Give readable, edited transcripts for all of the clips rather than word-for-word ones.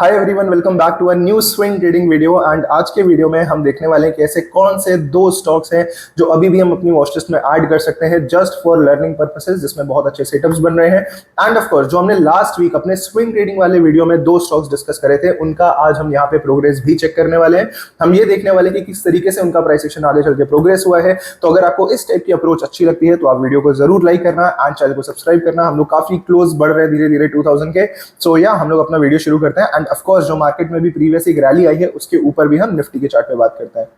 Hi everyone, welcome back to a new swing trading video. And आज के video में हम देखने वाले हैं कि ऐसे कौन से दो स्टॉक्स हैं जो अभी भी हम अपनी वॉच लिस्ट में ऐड कर सकते हैं जस्ट फॉर लर्निंग पर्पसेस, जिसमें बहुत अच्छे सेटअप्स बन रहे हैं। एंड ऑफ कोर्स जो हमने लास्ट वीक अपने स्विंग ट्रेडिंग वाले वीडियो में दो स्टॉक्स डिस्कस करे थे, उनका आज हम यहाँ पे प्रोग्रेस भी चेक करने वाले हैं। हम ये देखने वाले हैं कि किस तरीके से उनका प्राइस एक्शन आगे चल के प्रोग्रेस हुआ है। तो अगर आपको इस टाइप की अप्रोच अच्छी लगती है तो आप वीडियो को जरूर लाइक करना एंड चैनल को सब्सक्राइब करना। हम लोग काफी क्लोज बढ़ रहे हैं धीरे धीरे 2000 के। सो या हम लोग अपना वीडियो शुरू करते हैं। एंड ऑफ कोर्स जो मार्केट में भी प्रीवियस एक रैली आई है उसके ऊपर भी हम निफ्टी के चार्ट पे बात करते हैं।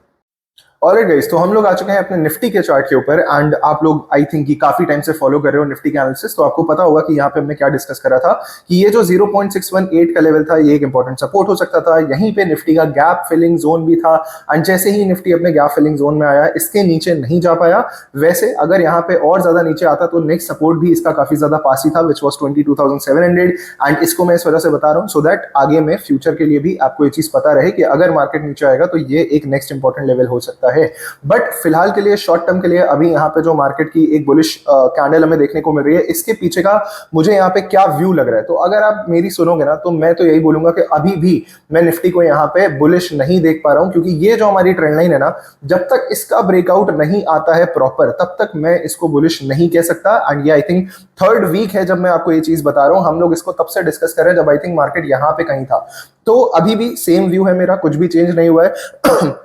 ऑलराइट गाइस, तो हम लोग आ चुके हैं अपने निफ्टी के चार्ट के ऊपर। एंड आप लोग आई थिंक कि काफी टाइम से फॉलो कर रहे हो निफ्टी के एनालिसिस, तो आपको पता होगा कि यहाँ पे हमने क्या डिस्कस करा था कि ये जो 0.618 का लेवल था ये एक इंपॉर्टेंट सपोर्ट हो सकता था। यहीं पे निफ्टी का गैप फिलिंग जोन भी था। एंड जैसे ही निफ्टी अपने गैप फिलिंग जोन में आया, इसके नीचे नहीं जा पाया। वैसे अगर यहाँ पे और ज्यादा नीचे आता तो नेक्स्ट सपोर्ट भी इसका काफी ज्यादा पास ही था, विच वॉज 22,700। एंड इसको मैं इस वजह से बता रहा हूँ सो दैट आगे में फ्यूचर के लिए भी आपको ये चीज पता रहे कि अगर मार्केट नीचे आएगा तो ये एक नेक्स्ट इंपॉर्टेंट लेवल हो सकता है। बट फिलहाल के लिए, शॉर्ट टर्म के लिए, अभी यहाँ पे जो मार्केट की एक बुलिश कैंडल हमें देखने को मिल रही है, इसके पीछे का मुझे यहाँ पे क्या व्यू लग रहा है। तो अगर आप मेरी सुनोगे ना तो मैं तो यही बोलूंगा कि अभी भी मैं निफ्टी को यहाँ पे बुलिश नहीं देख पा रहा हूँ, क्योंकि ये जो हमारी ट्रेंड लाइन है ना, जब तक इसका ब्रेकआउट नहीं आता है प्रॉपर तब तक मैं इसको बुलिश नहीं कह सकता। एंड ये आई थिंक थर्ड वीक है जब मैं आपको ये चीज बता रहा हूँ। हम लोग इसको तब से डिस्कस कर रहे हैं जब आई थिंक मार्केट यहाँ पे कहीं था। तो अभी भी सेम व्यू है मेरा, कुछ भी चेंज नहीं हुआ है।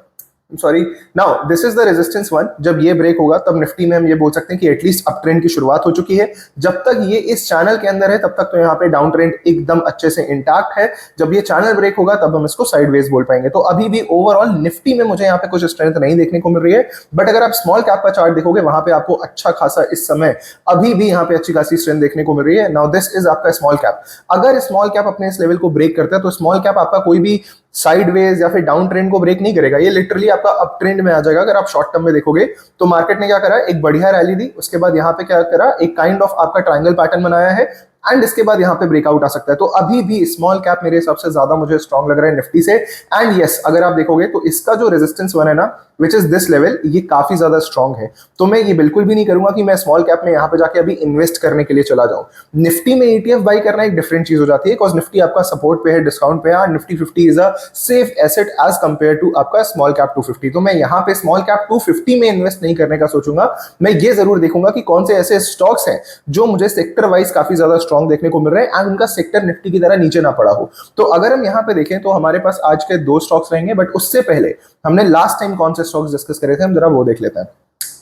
Sorry, now this is the resistance one. जब ये ब्रेक होगा तब निफ्टी में हम ये बोल सकते हैं कि एटलीस्ट अप ट्रेंड की शुरुआत हो चुकी है। जब तक ये इस चैनल के अंदर है तब तक तो यहाँ पे डाउन ट्रेंड एकदम अच्छे से इंटैक्ट है। जब ये चैनल ब्रेक होगा तब हम इसको साइडवेज बोल पाएंगे। तो अभी भी ओवरऑल निफ्टी में मुझे यहाँ पे कुछ स्ट्रेंथ नहीं देखने को मिल रही है। बट अगर आप स्मॉल कैप का चार्ट देखोगे वहां पे आपको अच्छा खासा इस समय अभी भी यहाँ पे अच्छी खासी स्ट्रेंथ देखने को मिल रही है। नाउ दिस इज आपका स्मॉल कैप। अगर स्मॉल कैप अपने इस लेवल को ब्रेक करता है तो स्मॉल कैप आपका कोई भी साइडवेज या फिर डाउन ट्रेंड को ब्रेक नहीं करेगा, ये लिटरली आपका अप ट्रेंड में आ जाएगा। अगर आप शॉर्ट टर्म में देखोगे तो मार्केट ने क्या करा, एक बढ़िया रैली दी, उसके बाद यहाँ पे क्या करा, एक काइंड ऑफ आपका ट्रायंगल पैटर्न बनाया है एंड इसके बाद यहाँ पे ब्रेकआउट आ सकता है। तो अभी भी स्मॉल कैप मेरे हिसाब से ज्यादा मुझे स्ट्रॉन्ग लग रहा है निफ्टी से। एंड यस, अगर आप देखोगे तो इसका जो रेजिस्टेंस वन है ना, विच इज दिस लेवल, ये काफी ज्यादा स्ट्रॉन्ग है। तो मैं ये बिल्कुल भी नहीं करूंगा कि मैं स्मॉल कैप में यहाँ पे जाके अभी इन्वेस्ट करने के लिए चला जाऊं। निफ्टी में ETF बाई करना एक डिफरेंट चीज हो जाती है, बिकॉज निफ्टी आपका सपोर्ट पे है, डिस्काउंट पे है। Nifty 50 is a safe asset as compare to आपका स्मॉल कैप 250। तो मैं यहाँ पे स्मॉल कैप 250 में इन्वेस्ट नहीं करने का सोचूंगा। मैं ये जरूर देखूंगा कि कौन से ऐसे स्टॉक्स हैं जो मुझे सेक्टर वाइज काफी ज्यादा स्ट्रॉन्ग देखने को मिल रहे हैं एंड उनका सेक्टर निफ्टी की तरह नीचे ना पड़ा हो। तो अगर हम यहाँ पे देखें तो हमारे पास आज के दो स्टॉक्स रहेंगे, बट उससे पहले हमने लास्ट टाइम कौन से स्टॉक्स डिस्कस करे थे, हम जरा वो देख लेते हैं।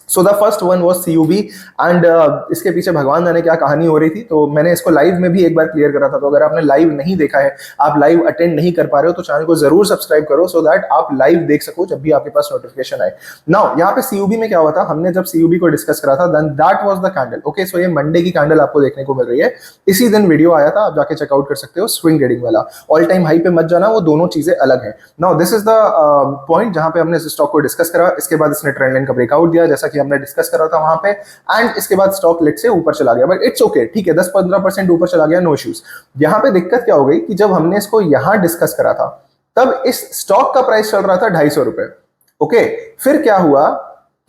So the first one was CUB। And इसके पीछे भगवान जाने क्या कहानी हो रही थी, तो मैंने इसको लाइव में भी एक बार क्लियर करा था। तो अगर आपने लाइव नहीं देखा है, आप लाइव अटेंड नहीं कर पा रहे हो, तो चैनल को जरूर सब्सक्राइब करो सो दैट आप लाइव देख सको जब भी आपके पास नोटिफिकेशन आए। नाउ यहाँ पे CUB में क्या हुआ था, हमने जब CUB को डिस्कस करा था, then that was the candle. Okay, so ये मंडे की कैंडल आपको देखने को मिल रही है। इसी दिन वीडियो आया था, आप जाके चेकआउट कर सकते हो। स्विंग ट्रेडिंग वाला ऑल टाइम हाई पे मत जाना, वो दोनों चीजें अलग है। Now this is the point जहां पे हमने स्टॉक को डिस्कस करा। इसके बाद इसने ट्रेंड लाइन का ब्रेकआउट दिया जैसा कि हमने डिस्कस करा था वहां पे। एंड इसके बाद स्टॉक लेट से ऊपर चला गया, बट इट्स ओके, ठीक है, 10-15% ऊपर चला गया, नो इश्यूज। यहां पे दिक्कत क्या हो गई कि जब हमने इसको यहां डिस्कस करा था तब इस स्टॉक का प्राइस चल रहा था 250 रुपए। ओके, फिर क्या हुआ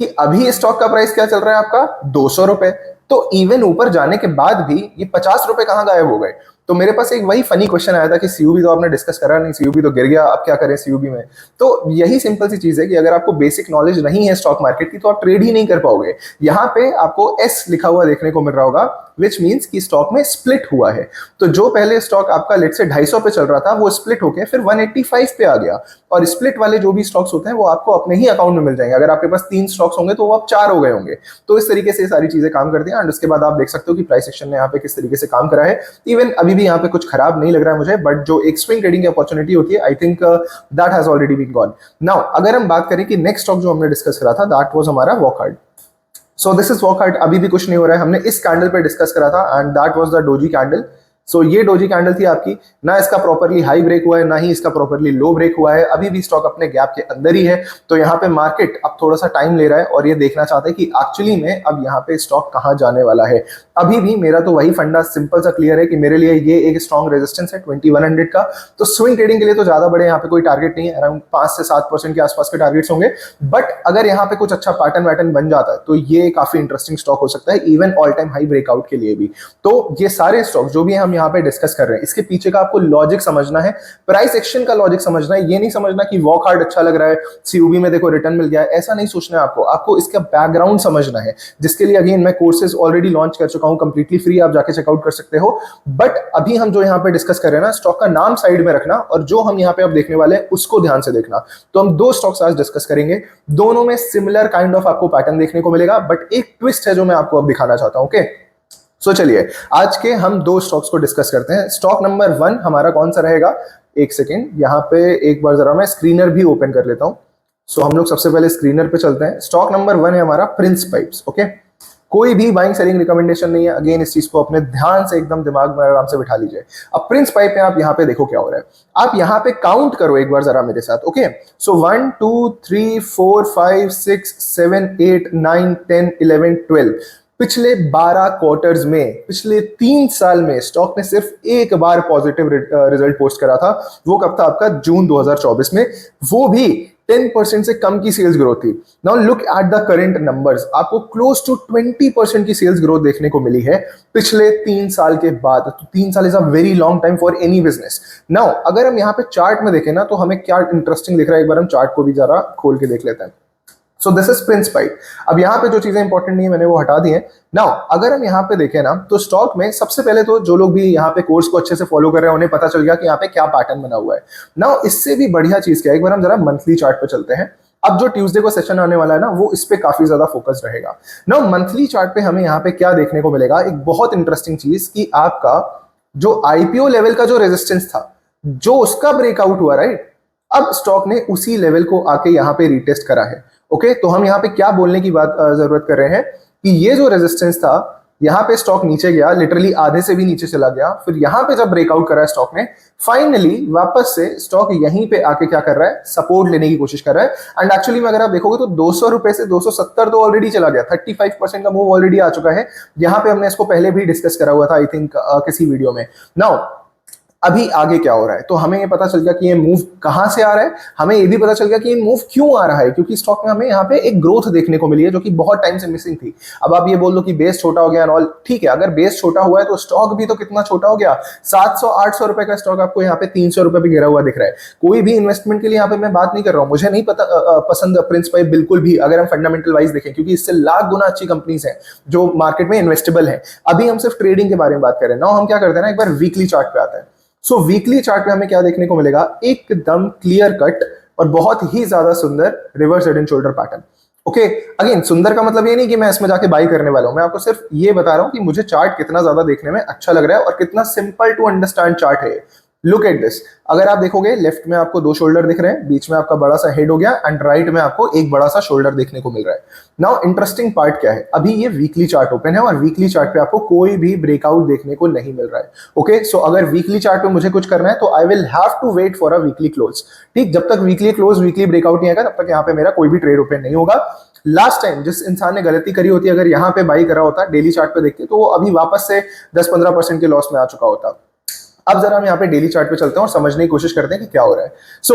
कि अभी स्टॉक का प्राइस क्या चल रहा है आपका 200 रुपए। तो इवन ऊपर जाने के बाद भी ये 50 रुपए कहां गायब हो गए। तो मेरे पास एक वही फनी क्वेश्चन आया था कि CUB तो आपने डिस्कस करा नहीं, CUB तो गिर गया, अब क्या करें CUB में। तो यही सिंपल सी चीज है कि अगर आपको बेसिक नॉलेज नहीं है स्टॉक मार्केट की तो आप ट्रेड ही नहीं कर पाओगे। यहाँ पे आपको S लिखा हुआ देखने को मिल रहा होगा, विच मीन्स कि स्टॉक में स्प्लिट हुआ है। तो जो पहले स्टॉक आपका लेट से 250 पे चल रहा था वो स्प्लिट होकर फिर 185 पे आ गया। और स्प्लिट वाले जो भी स्टॉक्स होते हैं वो आपको अपने ही अकाउंट में मिल जाएंगे। अगर आपके पास 3 स्टॉक्स होंगे तो वो अब 4 हो गए होंगे। तो इस तरीके से सारी चीजें काम करती हैं। एंड उसके बाद आप देख सकते हो कि प्राइस एक्शन ने यहाँ पे किस तरीके से काम करा है। इवन अभी भी यहाँ पे कुछ खराब नहीं लग रहा है मुझे, बट जो एक स्विंग ट्रेडिंग की अपॉर्चुनिटी होती है, I think that has already been gone. Now अगर हम बात करें कि नेक्स्ट स्टॉक जो हमने डिस्कस करा था, दैट वाज हमारा Wockhardt. So this is Wockhardt. अभी भी कुछ नहीं हो रहा है, हमने इस कैंडल पे डिस्कस करा था and that was the doji candle. So ये डोजी कैंडल थी आपकी, ना इसका प्रॉपर्ली हाई ब्रेक हुआ है ना ही इसका प्रॉपर्ली लो ब्रेक हुआ है। अभी भी स्टॉक अपने गैप के अंदर ही है। तो यहाँ पे मार्केट अब थोड़ा सा टाइम ले रहा है और ये देखना चाहते हैं कि एक्चुअली में अब यहाँ पे स्टॉक कहाँ जाने वाला है। अभी भी मेरा तो वही फंडा सिंपल सा क्लियर है कि मेरे लिए ये एक स्ट्रॉन्ग रेजिस्टेंस है 2100 का। तो स्विंग ट्रेडिंग के लिए तो ज्यादा बड़े यहाँ पे कोई टारगेट नहीं है, अराउंड 5 से 7% के आसपास के टारगेट्स होंगे। बट अगर यहाँ पे कुछ अच्छा पैटर्न वैटर्न बन जाता है तो ये काफी इंटरेस्टिंग स्टॉक हो सकता है, even all time high breakout के लिए भी। तो ये सारे स्टॉक जो भी हम यहाँ पे डिस्कस कर रहे हैं, इसके पीछे का आपको लॉजिक समझना है, प्राइस एक्शन का लॉजिक समझना है। ये नहीं समझना कि वॉक हार्ड अच्छा लग रहा है, सीयूबी में देखो रिटर्न मिल गया है, ऐसा नहीं सोचना है आपको इसका बैकग्राउंड समझना है, जिसके लिए अगेन मैं कोर्सेज ऑलरेडी लॉन्च कर चुका हूं, कंप्लीटली फ्री, आप जाके चेकआउट कर सकते हो। बट अभी हम जो यहाँ पे डिस्कस कर रहे हैं ना, स्टॉक का नाम साइड में रखना और जो हम यहाँ पे अब देखने वाले हैं उसको ध्यान से देखना। तो हम दो स्टॉक्स आज डिस्कस करेंगे, दोनों में सिमिलर काइंड ऑफ आपको पैटर्न देखने को मिलेगा, बट एक ट्विस्ट है जो मैं आपको अब दिखाना चाहता हूं। ओके, सो चलिए आज के हम दो स्टॉक्स को डिस्कस करते हैं। स्टॉक नंबर 1 हमारा कौन सा रहेगा, एक सेकेंड, यहाँ पे एक बार जरा मैं स्क्रीनर भी ओपन कर लेता हूं। सो हम लोग सबसे पहले स्क्रीनर पे चलते हैं। स्टॉक नंबर 1 है हमारा प्रिंस पाइप्स। ओके, कोई भी बाइंग सेलिंग रिकमेंडेशन नहीं है, अगेन इस चीज को अपने ध्यान से एकदम दिमाग में आराम से बिठा लीजिए। अब प्रिंस पाइप में आप यहाँ पे देखो क्या हो रहा है, आप यहाँ पे काउंट करो एक बार जरा मेरे साथ। ओके, सो 1 2 3 4 5 6 7 8 9 10 11 12 पिछले 12 क्वार्टर्स में, पिछले 3 साल में स्टॉक ने सिर्फ एक बार पॉजिटिव रिजल्ट पोस्ट करा था। वो कब था, आपका जून 2024 में, वो भी 10% से कम की सेल्स ग्रोथ थी। Now look at the current numbers, आपको क्लोज टू 20% की सेल्स ग्रोथ देखने को मिली है पिछले 3 साल के बाद। तो 3 साल is a very long time for any business. Now अगर हम यहाँ पे चार्ट में देखें ना, तो हमें क्या इंटरेस्टिंग दिख रहा है, एक बार हम चार्ट को भी जरा खोल के देख लेते हैं। So this is Prince pipe. अब यहाँ पे जो चीजें इंपॉर्टेंट नहीं है मैंने वो हटा दी है। नाउ अगर हम यहाँ पे देखें ना, तो स्टॉक में सबसे पहले तो जो लोग भी यहाँ पे कोर्स को अच्छे से फॉलो कर रहे हैं उन्हें पता चल गया कि यहाँ पे क्या पैटर्न बना हुआ है। नाउ इससे भी बढ़िया चीज क्या है, एक बार हम जरा मंथली चार्ट पे चलते हैं। अब जो ट्यूसडे को सेशन आने वाला है ना, वो इस पे काफी ज्यादा फोकस रहेगा। नाउ मंथली चार्ट पे हमें यहाँ पे क्या देखने को मिलेगा, एक बहुत इंटरेस्टिंग चीज कि आपका जो आईपीओ लेवल का जो रेजिस्टेंस था, जो उसका ब्रेकआउट हुआ, राइट, अब स्टॉक ने उसी लेवल को आके यहाँ पे रिटेस्ट करा है। ओके, तो हम यहाँ पे क्या बोलने की बात जरूरत कर रहे हैं कि ये जो रेजिस्टेंस था, यहाँ पे स्टॉक नीचे गया, लिटरली आधे से भी नीचे चला गया, फिर यहाँ पे जब ब्रेकआउट करा है स्टॉक ने, फाइनली वापस से स्टॉक यहीं पे आके क्या कर रहा है, सपोर्ट लेने की कोशिश कर रहा है। एंड एक्चुअली में अगर आप देखोगे तो 200 रुपए से 270 तो ऑलरेडी चला गया, 35% का मूव ऑलरेडी आ चुका है। यहाँ पे हमने इसको पहले भी डिस्कस करा हुआ था आई थिंक किसी वीडियो में। नाउ अभी आगे क्या हो रहा है, तो हमें ये पता चल गया कि ये मूव कहां से आ रहा है, हमें ये भी पता चल गया कि ये मूव क्यों आ रहा है, क्योंकि स्टॉक में हमें यहाँ पे एक ग्रोथ देखने को मिली है जो कि बहुत टाइम से मिसिंग थी। अब आप ये बोल दो कि बेस छोटा हो गया एंड ऑल, ठीक है, अगर बेस छोटा हुआ है तो स्टॉक भी तो कितना छोटा हो गया, 700-800 रुपए का स्टॉक आपको यहाँ पे 300 रुपए पे गिरा हुआ दिख रहा है। कोई भी इन्वेस्टमेंट के लिए यहाँ पे मैं बात नहीं कर रहा हूँ, मुझे नहीं पता पसंद प्रिंस पाइप बिल्कुल भी, अगर हम फंडामेंटल वाइज देखें, क्योंकि इससे लाख गुना अच्छी कंपनीज हैं जो मार्केट में इन्वेस्टेबल है। अभी हम सिर्फ ट्रेडिंग के बारे में बात कर रहे हैं। नाउ हम क्या करते हैं ना, एक बार वीकली चार्ट पे आते हैं। सो वीकली चार्ट में हमें क्या देखने को मिलेगा, एकदम क्लियर कट और बहुत ही ज्यादा सुंदर reverse head and shoulder pattern. Okay, again सुंदर का मतलब ये नहीं कि मैं इसमें जाके बाई करने वाला हूं, मैं आपको सिर्फ ये बता रहा हूं कि मुझे चार्ट कितना ज्यादा देखने में अच्छा लग रहा है और कितना सिंपल टू अंडरस्टैंड चार्ट है। लुक एट दिस, अगर आप देखोगे लेफ्ट में आपको 2 शोल्डर दिख रहे हैं, बीच में आपका बड़ा सा हेड हो गया एंड राइट में आपको एक बड़ा सा शोल्डर देखने को मिल रहा है। नाउ इंटरेस्टिंग पार्ट क्या है, अभी ये वीकली चार्ट ओपन है और वीकली चार्ट पे आपको कोई भी ब्रेकआउट देखने को नहीं मिल रहा है। ओके, सो अगर वीकली चार्ट पे मुझे कुछ करना है तो I will have to wait for a weekly close. ठीक, जब तक वीकली क्लोज, वीकली ब्रेकआउट नहीं आएगा तब तक यहाँ पे मेरा कोई भी ट्रेड ओपन नहीं होगा। लास्ट टाइम जिस इंसान ने गलती करी होती, अगर यहाँ पे बाई करा होता डेली चार्ट पे देखते, तो वो अभी वापस से 10-15% के लॉस में आ चुका होता। अब जरा हम यहाँ पे डेली चार्ट पे चलते हैं और समझने की कोशिश करते हैं कि क्या हो रहा है। सो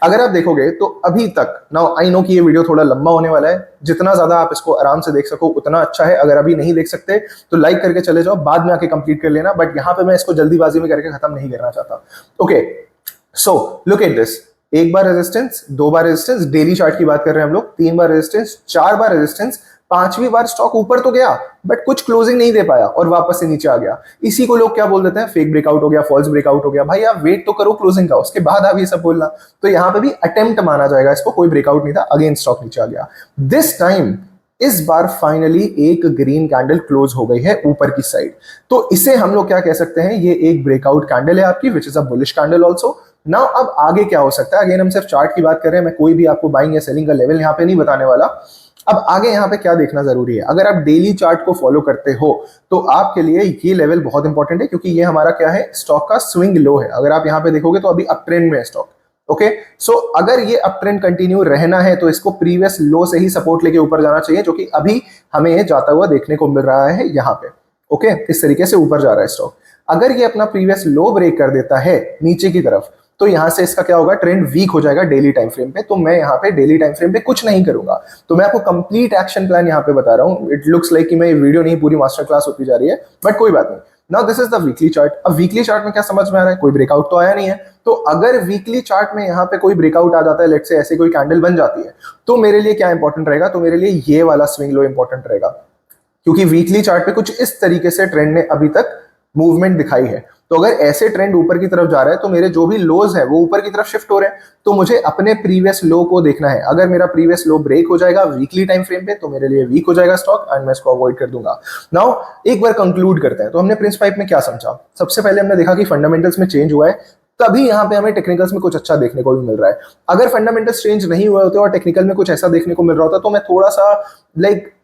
अगर आप देखोगे तो अभी तक, नाउ आई नो कि ये वीडियो थोड़ा लंबा होने वाला है, जितना ज्यादा आप इसको आराम से देख सको उतना अच्छा है। अगर अभी नहीं देख सकते तो लाइक करके चले जाओ, बाद में आके कंप्लीट कर लेना, बट यहाँ पे मैं इसको जल्दीबाजी में करके खत्म नहीं करना चाहता। Okay, so look at this, एक बार रेजिस्टेंस, 2 बार रेजिस्टेंस, डेली चार्ट की बात कर रहे हैं हम लोग, 3 बार रेजिस्टेंस, 4 बार रेजिस्टेंस, 5वीं बार स्टॉक ऊपर तो गया बट कुछ क्लोजिंग नहीं दे पाया और वापस से नीचे आ गया। इसी को लोग क्या बोल देते हैं, फेक ब्रेकआउट हो गया, फॉल्स ब्रेकआउट हो गया। भाई आप वेट तो करो क्लोजिंग का, उसके बाद आप ये सब बोलना। तो यहाँ पे भी अटेम्प्ट माना जाएगा इसको, कोई ब्रेकआउट नहीं था, अगेन स्टॉक नीचे आ गया। दिस टाइम इस बार फाइनली एक ग्रीन कैंडल क्लोज हो गई है ऊपर की साइड, तो इसे हम लोग क्या कह सकते हैं, ये एक ब्रेकआउट कैंडल है आपकी, विच is a bullish candle also. Now अब आगे क्या हो सकता है, अगेन हम सिर्फ चार्ट की बात कर रहे हैं, मैं कोई भी आपको बाइंग या सेलिंग का लेवल यहाँ पे नहीं बताने वाला। अब आगे यहाँ पे क्या देखना जरूरी है, अगर आप डेली चार्ट को फॉलो करते हो तो आपके लिए ये लेवल बहुत इंपॉर्टेंट है, क्योंकि ये हमारा क्या है, स्टॉक का स्विंग लो है। अगर आप यहाँ पे देखोगे तो अभी अप ट्रेंड में है स्टॉक। ओके, सो अगर ये अप ट्रेंड कंटिन्यू रहना है तो इसको प्रीवियस लो से ही सपोर्ट लेके ऊपर जाना चाहिए, जो कि अभी हमें ये जाता हुआ देखने को मिल रहा है यहाँ पे। ओके, इस तरीके से ऊपर जा रहा है स्टॉक। अगर ये अपना प्रीवियस लो ब्रेक कर देता है नीचे की तरफ, तो यहां से इसका क्या होगा, ट्रेंड वीक हो जाएगा डेली टाइम फ्रेम पे। तो मैं यहाँ पे डेली टाइम फ्रेम पे कुछ नहीं करूंगा, तो मैं आपको कंप्लीट एक्शन प्लान यहाँ पे बता रहा हूँ। इट लुक्स लाइक कि मैं ये वीडियो नहीं, पूरी मास्टर क्लास होती जा रही है, बट कोई बात नहीं। Now this is the weekly chart. अब वीकली चार्ट में क्या समझ में आ रहा है, कोई ब्रेकआउट तो आया नहीं है। तो अगर वीकली चार्ट में यहाँ पे कोई ब्रेकआउट आ जाता है, लेट्स से ऐसे कोई कैंडल बन जाती है, तो मेरे लिए क्या इंपॉर्टेंट रहेगा, तो मेरे लिए ये वाला स्विंग लो इंपॉर्टेंट रहेगा, क्योंकि वीकली चार्ट पे कुछ इस तरीके से ट्रेंड ने अभी तक मूवमेंट दिखाई है। तो अगर ऐसे ट्रेंड ऊपर की तरफ जा रहा है तो मेरे जो भी लोज है वो ऊपर की तरफ शिफ्ट हो रहे हैं, तो मुझे अपने प्रीवियस लो को देखना है। अगर मेरा प्रीवियस लो ब्रेक हो जाएगा वीकली टाइम फ्रेम पे, तो मेरे लिए वीक हो जाएगा स्टॉक एंड मैं इसको अवॉइड कर दूंगा। नाउ एक बार कंक्लूड करते हैं। तो हमने प्रिंस पाइप में क्या समझा, सबसे पहले हमने देखा कि फंडामेंटल्स में चेंज हुआ है, तभी यहाँ पे हमें टेक्निकल्स में कुछ अच्छा देखने को भी मिल रहा है। अगर फंडामेंटल्स चेंज नहीं हुए होते और टेक्निकल में कुछ ऐसा देखने को मिल रहा होता तो मैं थोड़ा सा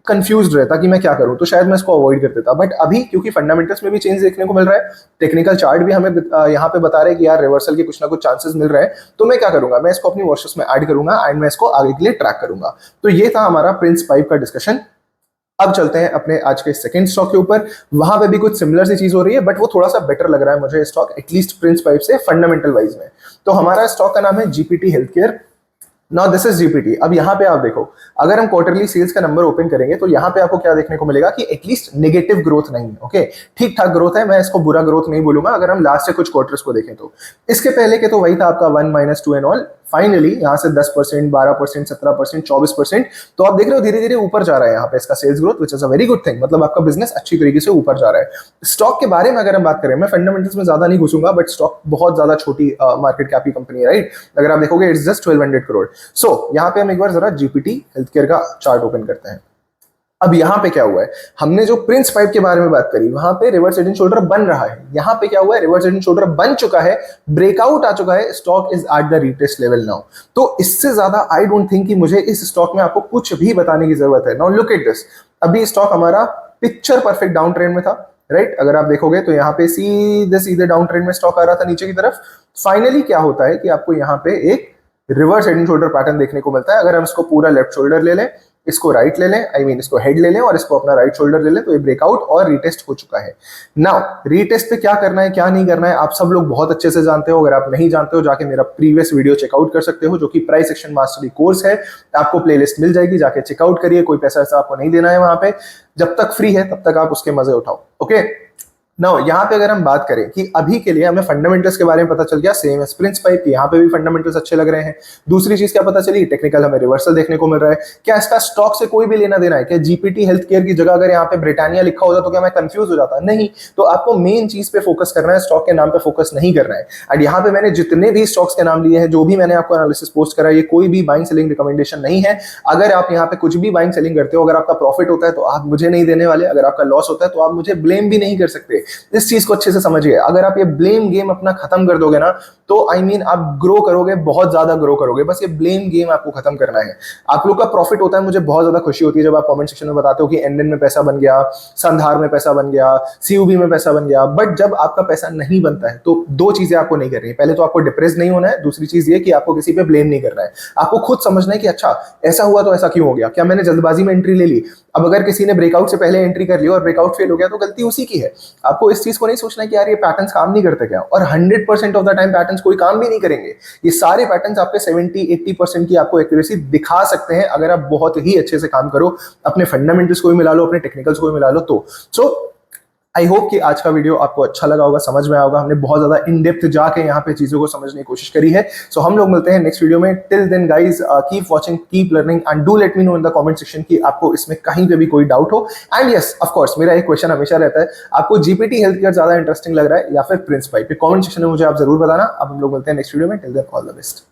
कंफ्यूज रहता कि मैं क्या करूं, तो शायद मैं इसको अवॉइड कर देता। बट अभी क्योंकि फंडामेंटल्स में भी चेंज देखने को मिल रहा है, टेक्निकल चार्ट भी हमें यहाँ पे बता रहे हैं कि यार रिवर्सल के कुछ ना कुछ चांसेस मिल रहे हैं, तो मैं क्या करूंगा, मैं इसको अपनी वॉच लिस्ट में ऐड करूंगा एंड मैं इसको आगे के लिए ट्रैक करूंगा। तो ये था हमारा प्रिंस पाइप का डिस्कशन। अब चलते हैं अपने आज के सेकंड स्टॉक के ऊपर। वहां पे भी कुछ सिमिलर सी चीज हो रही है, बट वो थोड़ा सा बेटर लग रहा है मुझे स्टॉक, एटलीस्ट प्रिंस पाइप से फंडामेंटल वाइज में। तो हमारा स्टॉक का नाम है GPT health care. Now this is GPT. अब यहाँ पे आप देखो, अगर हम क्वार्टरली सेल्स का नंबर ओपन करेंगे तो यहाँ पे आपको क्या देखने को मिलेगा कि एटलीस्ट नेगेटिव ग्रोथ नहीं है। ओके, ठीक ठाक ग्रोथ है, मैं इसको बुरा ग्रोथ नहीं बोलूंगा अगर हम लास्ट से कुछ क्वार्टर्स को देखें तो। इसके पहले के तो वही था आपका 1 - 2 एंड ऑल, फाइनली यहाँ से 10%, 12%, 17%, 24%, तो आप देख रहे हो धीरे धीरे ऊपर जा रहा है यहाँ पे इसका sales growth, which is a very good thing. मतलब आपका बिजनेस अच्छी तरीके से ऊपर जा रहा है। स्टॉक के बारे में अगर हम बात करें, मैं फंडामेंटल्स में ज्यादा नहीं घुसूंगा, बट स्टॉक बहुत ज्यादा छोटी मार्केट कैप की कंपनी है, राइट। अगर आप देखोगे इट्स जस्ट 1200 करोड़। सो यहाँ पे हम एक बार जरा जीपीटी हेल्थ केयर का चार्ट ओपन करते हैं। अब यहाँ पे क्या हुआ है, हमने जो प्रिंस पाइप के बारे में बात करी, वहां पे रिवर्स हेड एंड शोल्डर बन रहा है। यहाँ पे क्या हुआ है, रिवर्स हेड एंड शोल्डर बन चुका है, ब्रेकआउट आ चुका है, stock is at the retest level now. तो इससे ज्यादा आई डोंट थिंक कि मुझे इस स्टॉक में आपको कुछ भी बताने की जरूरत है। नाउ लुक एट दिस, अभी स्टॉक हमारा पिक्चर परफेक्ट डाउन ट्रेंड में था, राइट। अगर आप देखोगे तो यहाँ पे सीधे सीधे डाउन ट्रेंड में स्टॉक आ रहा था नीचे की तरफ। फाइनली क्या होता है कि आपको यहाँ पे एक reverse head and shoulder pattern देखने को मिलता है। अगर हम इसको पूरा लेफ्ट शोल्डर ले लें, इसको राइट ले लें, आई मीन इसको हेड ले लें और इसको अपना राइट शोल्डर ले लें, तो ये ब्रेकआउट और रीटेस्ट हो चुका है। नाउ रीटेस्ट पे क्या करना है क्या नहीं करना है आप सब लोग बहुत अच्छे से जानते हो। अगर आप नहीं जानते हो, जाके मेरा प्रीवियस वीडियो चेकआउट कर सकते हो, जो कि प्राइस एक्शन मास्टरी कोर्स है। आपको प्लेलिस्ट मिल जाएगी, जाके चेकआउट करिए, कोई पैसा ऐसा आपको नहीं देना है वहां पे। जब तक फ्री है तब तक आप उसके मजे उठाओ। ओके, नाउ यहाँ पे अगर हम बात करें कि अभी के लिए हमें फंडामेंटल्स के बारे में पता चल गया, सेम एज प्रिंस पाइप, यहाँ पे भी फंडामेंटल्स अच्छे लग रहे हैं। दूसरी चीज क्या पता चली, टेक्निकल हमें रिवर्सल देखने को मिल रहा है। क्या इसका स्टॉक से कोई भी लेना देना है, क्या जीपीटी हेल्थ केयर की जगह अगर यहाँ पे ब्रिटानिया लिखा होता तो क्या मैं कंफ्यूज हो जाता? नहीं। तो आपको मेन चीज पे फोकस करना है, स्टॉक के नाम पे फोकस नहीं करना है। एंड यहाँ पे मैंने जितने भी स्टॉक्स के नाम लिए हैं, जो भी मैंने आपको एनालिसिस पोस्ट करा है, ये कोई भी बाइंग सेलिंग रिकमेंडेशन नहीं है। अगर आप यहाँ पे कुछ भी बाइंग सेलिंग करते हो, अगर आपका प्रॉफिट होता है तो आप मुझे नहीं देने वाले, अगर आपका लॉस होता है तो आप मुझे ब्लेम भी नहीं कर सकते। इस चीज को अच्छे से समझिए। अगर आप ये ब्लेम गेम अपना खत्म कर दोगे ना, तो आई मीन आप ग्रो करोगे, बहुत ज्यादा ग्रो करोगे। बस ये ब्लेम गेम आपको खत्म करना है। आप लोग का प्रॉफिट होता है, मुझे बहुत ज्यादा खुशी होती है जब आप कमेंट सेक्शन में बताते हो कि एनएन में पैसा बन गया, संधार में पैसा बन गया, सीयूबी में पैसा बन गया। बट जब आपका पैसा नहीं बनता है तो दो चीजें आपको नहीं करनी है। पहले तो आपको डिप्रेस नहीं होना है, दूसरी चीज ये कि आपको किसी पे ब्लेम नहीं करना है। आपको खुद समझना है कि अच्छा ऐसा हुआ तो ऐसा क्यों हो गया, क्या मैंने जल्दबाजी में एंट्री ले ली। अब अगर किसी ने ब्रेकआउट से पहले एंट्री कर ली और ब्रेकआउट फेल हो गया तो गलती उसी की है। आपको इस चीज को नहीं सोचना है कि यार ये पैटर्न्स काम नहीं करते क्या, और 100% ऑफ द टाइम पैटर्न्स कोई काम भी नहीं करेंगे। ये सारे पैटर्न्स आपके 70-80% की आपको एक्यूरेसी दिखा सकते हैं अगर आप बहुत ही अच्छे से काम करो, अपने फंडामेंटल्स को भी मिला लो, अपने टेक्निकल्स को भी मिला लो। तो आई होप कि आज का वीडियो आपको अच्छा लगा होगा, समझ में आएगा। हमने बहुत ज्यादा इन डेप्थ जाके यहाँ पे चीजों को समझने की कोशिश करी है। सो हम लोग मिलते हैं नेक्स्ट वीडियो में। Till then guys, keep watching, keep learning and do let me know in the comment section कि आपको इसमें कहीं पे भी कोई डाउट हो। एंड यस, ऑफ कोर्स मेरा एक क्वेश्चन हमेशा रहता है, आपको जीपीटी हेल्थ केयर ज्यादा इंटरेस्टिंग लग रहा है या फिर प्रिंस पाइप? कमेंट सेक्शन में मुझे आप जरूर बताना। अब हम लोग मिलते हैं नेक्स्ट वीडियो में। Till then all the best.